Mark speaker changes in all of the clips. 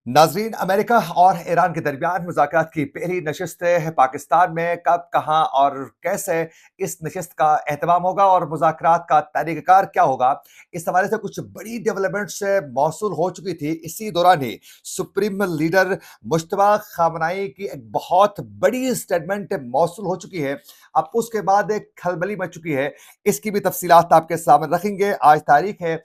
Speaker 1: नाजरीन, अमेरिका और ईरान के दरमियान मुज़ाकरात की पहली नशिस्त पाकिस्तान में कब, कहाँ और कैसे इस नशिस्त का एहतमाम होगा और मुज़ाकरात का तरीक़ाकार क्या होगा? इस हवाले से कुछ बड़ी डेवलपमेंट्स मौसूल हो चुकी थी। इसी दौरान ही सुप्रीम लीडर मुश्तबा खामनाई की एक बहुत बड़ी स्टेटमेंट मौसूल हो चुकी है। अब उसके बाद एक खलबली मच चुकी है। इसकी भी तफसीलात आपके सामने रखेंगे। आज तारीख है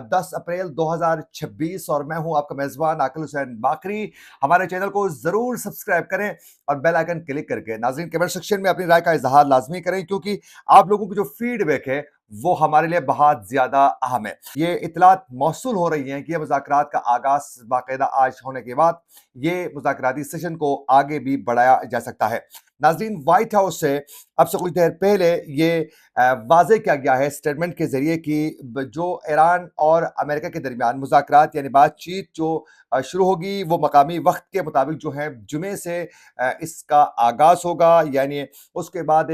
Speaker 1: 10 अप्रैल 2026 और मैं हूं आपका मेजबान आकिल हुसैन बाकरी। हमारे चैनल को जरूर सब्सक्राइब करें और बेल आइकन क्लिक करके नाज़रीन कमेंट सेक्शन में अपनी राय का इजहार लाजमी करें, क्योंकि आप लोगों की जो फीडबैक है वो हमारे लिए बहुत ज्यादा अहम है। ये इतलात मौसूल हो रही हैं कि ये मुज़ाकरात का आगाज बाकायदा आज होने के बाद ये मुज़ाकराती सेशन को आगे भी बढ़ाया जा सकता है। नाज़रीन, व्हाइट हाउस से अब से कुछ देर पहले ये वाज़ेह किया गया है स्टेटमेंट के ज़रिए कि जो ईरान और अमेरिका के दरमियान मुज़ाकरात यानी बातचीत जो शुरू होगी वो मकामी वक्त के मुताबिक जो है जुमे से इसका आगाज़ होगा। यानी उसके बाद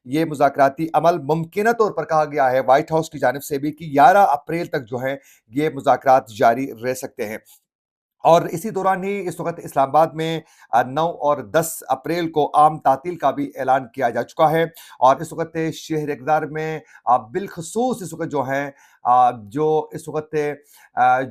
Speaker 1: ये मुज़ाकराती अमल मुमकिना तौर पर कहा गया है व्हाइट हाउस की जानिब से भी कि 11 अप्रैल तक जो है ये मुज़ाकरात जारी रह सकते हैं। और इसी दौरान ही इस वक़्त इस्लामाबाद में 9 और 10 अप्रैल को आम तातील का भी ऐलान किया जा चुका है। और इस वक़्त शहर इक़्तिदार में बिलख़ुसूस इस वक़्त जो है जो इस वक़्त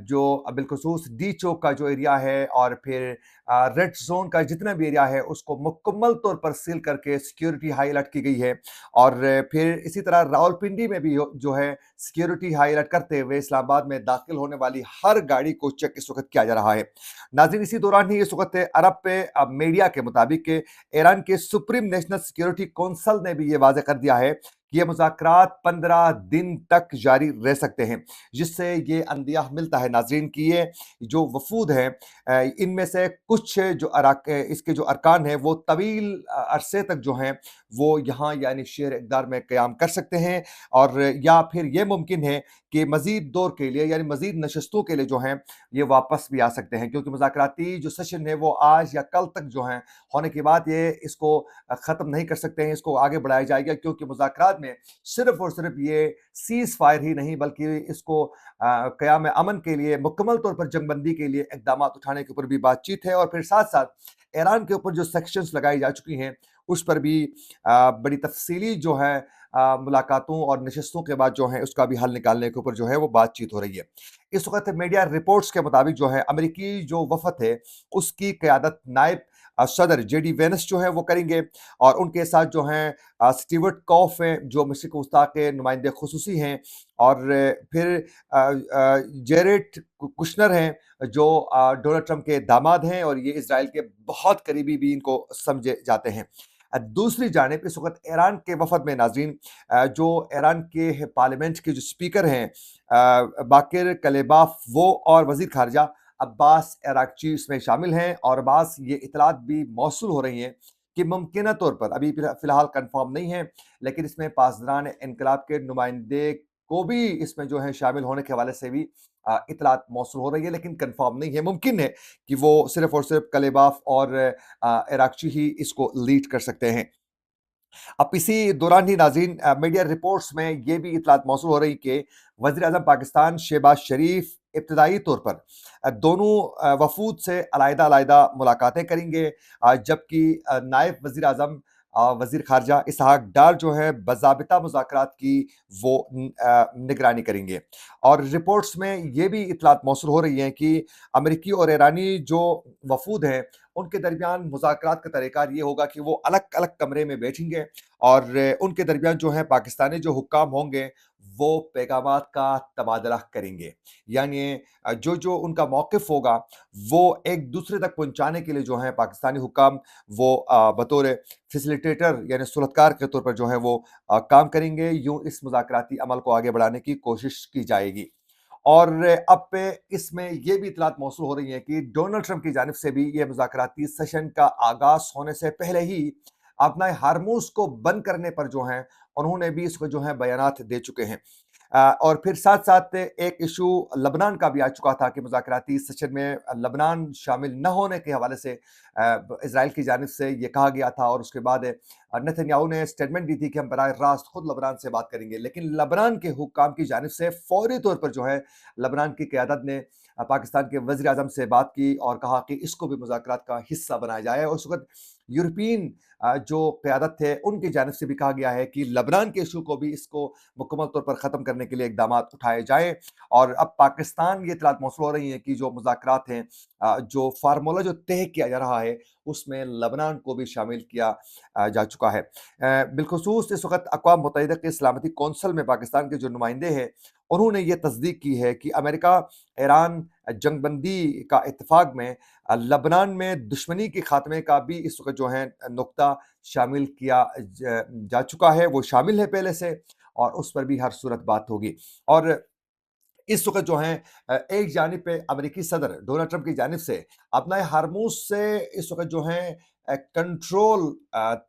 Speaker 1: जो बिलख़ुसूस डी चौक का जो एरिया है और फिर रेड ज़ोन का जितना भी एरिया है उसको मुकम्मल तौर पर सील करके सिक्योरिटी हाई अलर्ट की गई है। और फिर इसी तरह रावलपिंडी में भी जो है सिक्योरिटी हाई अलर्ट करते हुए इस्लामाबाद में दाखिल होने वाली हर गाड़ी को चेक इस वक़्त किया जा रहा है। नाज़रीन, इसी दौरान ही इस वक़्त अरब पे मीडिया के मुताबिक ईरान के सुप्रीम नेशनल सिक्योरिटी काउंसिल ने भी ये वाज़ेह कर दिया है कि ये मुज़ाकरात 15 दिन तक जारी रह सकते हैं, जिससे ये अंदिया मिलता है नाज़रीन कि ये जो वफ़ूद हैं इनमें से कुछ जो इसके जो अरकान हैं वो तवील अरसे तक जो हैं वो यहाँ यानी शेर इक़्तिदार में क़याम कर सकते हैं। और या फिर ये मुमकिन है कि मज़ीद दौर के लिए यानी मज़ीद नशस्तों के लिए जो हैं ये वापस भी आ सकते हैं, क्योंकि मुज़ाकराती जो सेशन है वो आज या कल तक जो है होने के बाद ये इसको ख़त्म नहीं कर सकते हैं, इसको आगे बढ़ाया जाएगा, क्योंकि मुज़ाकरात में सिर्फ़ और सिर्फ़ ये सीज़ फायर ही नहीं बल्कि इसको क़याम अमन के लिए मुकम्मल तौर पर जंगबंदी के लिए इक़दामात उठाने के ऊपर भी बातचीत है। और फिर साथ-साथ ईरान के ऊपर जो सेक्शंस लगाई जा चुकी हैं उस पर भी बड़ी तफ़सीली जो है मुलाकातों और नशिस्तों के बाद जो है उसका भी हल निकालने के ऊपर जो है वो बातचीत हो रही है। इस वक़्त मीडिया रिपोर्ट्स के मुताबिक जो है अमेरिकी जो वफ़द है उसकी क़यादत नायब सदर जेडी वेंस जो है वो करेंगे। और उनके साथ जो हैं स्टीवर्ट कॉफ हैं जो मशरिक़ वस्ता के नुमाइंदे ख़ुसूसी हैं। और फिर जेरेड कुशनर हैं जो डोनाल्ड ट्रंप के दामाद हैं और ये इज़राइल के बहुत करीबी भी इनको समझे जाते हैं। दूसरी जानिब इस वक़्त ईरान के वफ़द में नाज़रीन जो ईरान के पार्लियामेंट के जो स्पीकर हैं बाकिर कलेबाफ वो और वज़ीर ख़ारिजा अब्बास अराग़ची इसमें शामिल हैं। और अब्बास ये इत्तलात भी मौसूल हो रही हैं कि मुमकिना तौर पर अभी फ़िलहाल कन्फ़र्म नहीं है, लेकिन इसमें पासदारान इनकलाब के नुमाइंदे को भी इसमें जो है शामिल होने के हवाले से भी इत्तलात मौसूल हो रही है, लेकिन कन्फ़र्म नहीं है। मुमकिन है कि वो सिर्फ़ और सिर्फ़ कलेबाफ और अराग़ची ही इसको लीड कर सकते हैं। अब इसी दौरान ही नाज़रीन मीडिया रिपोर्ट्स में ये भी इत्तलात मौसूल हो रही कि वज़ीर-ए-आज़म पाकिस्तान शहबाज शरीफ इब्तिदाई तौर पर दोनों वफ़ूद से अलग-अलग मुलाकातें करेंगे। जबकि नायब वज़ीर-ए-आज़म वज़ीर ख़ारिजा इसहाक़ डार जो है बाज़ाबिता मुज़ाकरात की वो निगरानी करेंगे। और रिपोर्ट्स में ये भी इत्तलात मौसूल हो रही हैं कि अमेरिकी और ईरानी जो वफ़ूद हैं उनके दरमियान मुज़ाकरात का तरीक़ाकार ये होगा कि वो अलग-अलग कमरे में बैठेंगे और उनके दरमियान जो है पाकिस्तानी जो हुक्काम होंगे वो पैगामात का तबादला करेंगे। यानी जो उनका मौक़िफ़ होगा वो एक दूसरे तक पहुँचाने के लिए जो है पाकिस्तानी हुक्काम वो बतौर फ़ैसिलिटेटर यानी सुलहकार के तौर पर जो है वो काम करेंगे। यूँ इस मुज़ाकराती अमल को आगे बढ़ाने की कोशिश की जाएगी। और अब पे इसमें ये भी इत्तलात मौसूल हो रही हैं कि डोनाल्ड ट्रंप की जानिब से भी ये मुज़ाकराती सेशन का आगाज़ होने से पहले ही अपना हार्मूज़ को बंद करने पर जो है उन्होंने भी इसको जो है बयानात दे चुके हैं। और फिर साथ-साथ एक इश्यू लबनान का भी आ चुका था कि मुज़ाकराती सेशन में लबनान शामिल न होने के हवाले से इज़राइल की जानिब से ये कहा गया था। और उसके बाद नेतन्याहू ने स्टेटमेंट दी थी कि हम बराह रास्त खुद लबनान से बात करेंगे। लेकिन लबनान के हुक्काम की जानिब से फ़ौरी तौर पर जो है लबनान की क़यादत ने पाकिस्तान के वज़ीर-ए-आज़म से बात की और कहा कि इसको भी मुज़ाकरात का हिस्सा बनाया जाए और उस वक़्त यूरोपीन जो क़यादत थे, उनकी जानिब से भी कहा गया है कि लबनान के इश्यू को भी इसको मुकम्मल तौर पर ख़त्म करने के लिए इक़दामात उठाए जाएँ और अब पाकिस्तान ये इत्तलात मौसूल हो रही हैं कि जो मुज़ाकरात हैं जो फ़ॉर्मूला जो तय किया जा रहा है, उसमें लबनान को भी शामिल किया जा चुका है। बिलख़ुसूस इस वक़्त अक़वाम मुत्तहिदा के सलामती कौंसल में पाकिस्तान के जो नुमाइंदे हैं, उन्होंने ये तस्दीक की है कि अमेरिका, ईरान जंगबंदी का इत्तेफ़ाक में लबनान में दुश्मनी के ख़ात्मे का भी इस वक़्त जो है नुक्ता शामिल किया जा चुका है, वो शामिल है पहले से और उस पर भी हर सूरत बात होगी। और इस वक़्त जो है एक जानिब पे अमेरिकी सदर डोनाल्ड ट्रंप की जानिब से अपना हार्मूज़ से इस वक़्त जो है कंट्रोल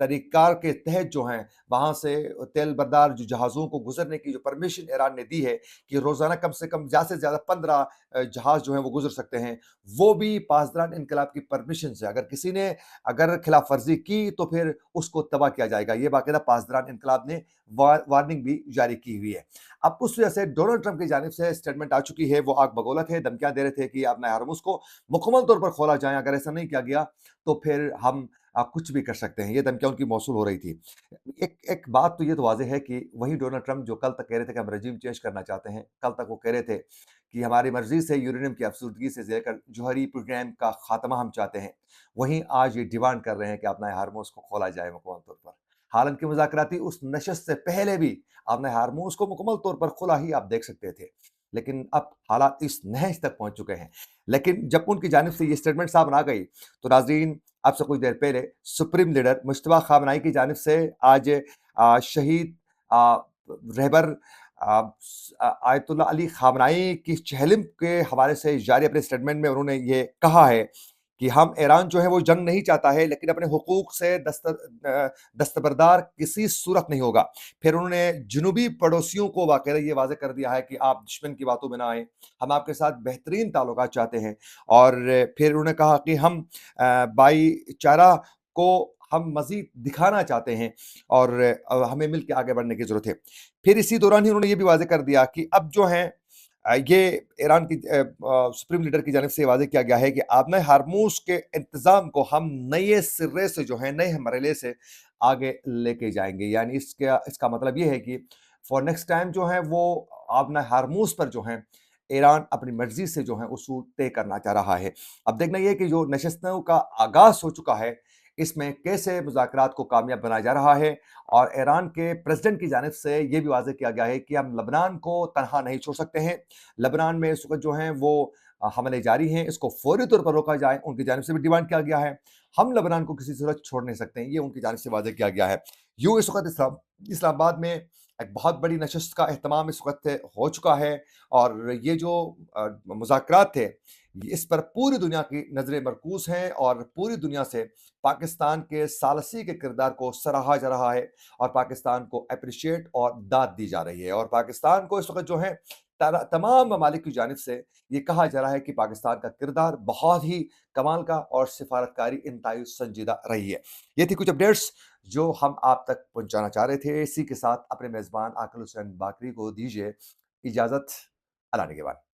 Speaker 1: तरीक़ार के तहत जो हैं, वहाँ से तेल बरदार जो जहाज़ों को गुज़रने की जो परमिशन ईरान ने दी है कि रोज़ाना कम से कम ज़्यादा से ज़्यादा 15 जहाज़ जो हैं वो गुज़र सकते हैं, वो भी पासदार इनकलाब की परमिशन से अगर खिलाफ़ वर्ज़ी की तो फिर उसको तबाह किया जाएगा। ये बाकायदा पासदार इनकलाब ने वार्निंग भी जारी की हुई है। अब उस वजह से डोनाल्ड ट्रंप की जानिब से स्टेटमेंट आ चुकी है, वो आग बगोला थे, धमकियाँ दे रहे थे कि अपना हार्मूज़ को मुकम्मल तौर पर खोला जाए, अगर ऐसा नहीं किया गया तो फिर हम कुछ भी कर सकते हैं। ये धमकियाँ उनकी मौसूल हो रही थी। एक एक बात तो ये तो वाज़ेह है कि वही डोनाल्ड ट्रंप जो कल तक कह रहे थे कि हम रेज़ीम चेंज करना चाहते हैं, कल तक वो कह रहे थे कि हमारी मर्ज़ी से यूरेनियम की अफ़सुर्दगी से लेकर जौहरी प्रोग्राम का ख़ात्मा हम चाहते हैं। वहीं आज ये डिमांड कर रहे हैं कि अपना हार्मूज़ को खोला जाए मुकम्मल तौर पर। हालाँकि मुज़ाकराती उस नशस्त से पहले भी अपने हार्मूज़ को मुकम्मल तौर पर खुला ही आप देख सकते थे। लेकिन अब हालात इस नहज तक पहुँच चुके हैं। लेकिन जब उनकी जानिब से ये स्टेटमेंट सामने आ गई, तो नाज़रीन अब से कुछ देर पहले सुप्रीम लीडर मुज्तबा ख़ामनई की जानिब से आज शहीद रहबर आयतुल्लाह अली ख़ामनई की चहलम के हवाले से जारी अपने स्टेटमेंट में उन्होंने ये कहा है कि हम ईरान जो है वो जंग नहीं चाहता है, लेकिन अपने हुकूक से दस्तबरदार किसी सूरत नहीं होगा। फिर उन्होंने जुनूबी पड़ोसियों को बाकायदा ये वाज़ेह कर दिया है कि आप दुश्मन की बातों में ना आएँ, हम आपके साथ बेहतरीन ताल्लुकात चाहते हैं और फिर उन्होंने कहा कि हम भाईचारा को हम मज़ीद दिखाना चाहते हैं और हमें मिल के आगे बढ़ने की ज़रूरत है। फिर इसी दौरान ही उन्होंने ये भी वाज़ेह कर दिया कि अब जो है ये ईरान की सुप्रीम लीडर की जानिब से वाज़ेह किया गया है कि आपने हार्मूज़ के इंतज़ाम को हम नए सिरे से जो है, नए मरहले से आगे लेके जाएँगे। यानी इसका मतलब ये है कि फॉर नेक्स्ट टाइम जो है वो आपने हार्मूज़ पर जो है, ईरान अपनी मर्ज़ी से जो है उसूल तय करना चाह रहा है। अब देखना ये है कि जो नशस्तों का आगाज़ हो चुका है, इसमें कैसे मुज़ाकरात को कामयाब बनाया जा रहा है और ईरान के प्रेज़िडेंट की जानिब से ये भी वाज़ेह किया गया है कि हम लबनान को तनहा नहीं छोड़ सकते हैं। लबनान में इस वक़्त जो हैं वो हमले जारी हैं, इसको फ़ौरी तौर पर रोका जाए, उनकी जानिब से भी डिमांड किया गया है। हम लबनान को किसी सूरत छोड़ नहीं सकते हैं, ये उनकी जानिब से वाज़ेह किया गया है। यूँ इस वक़्त इस्लामाबाद में एक बहुत बड़ी नशस्त का एहतमाम इस वक़्त हो चुका है और ये जो मुज़ाकरात थे, इस पर पूरी दुनिया की नज़रें मरकूज़ हैं और पूरी दुनिया से पाकिस्तान के सालसी के किरदार को सराहा जा रहा है और पाकिस्तान को एप्रिशिएट और दाद दी जा रही है और पाकिस्तान को इस वक़्त जो है तमाम ममालिक की जानिब से ये कहा जा रहा है कि पाकिस्तान का किरदार बहुत ही कमाल का और सिफारतकारी इंतहाई संजीदा रही है। ये थी कुछ अपडेट्स जो हम आप तक पहुँचाना चाह रहे थे। इसी के साथ अपने मेज़बान आकिल हुसैन बाकरी को दीजिए इजाज़त। अल्लाह निगहबान।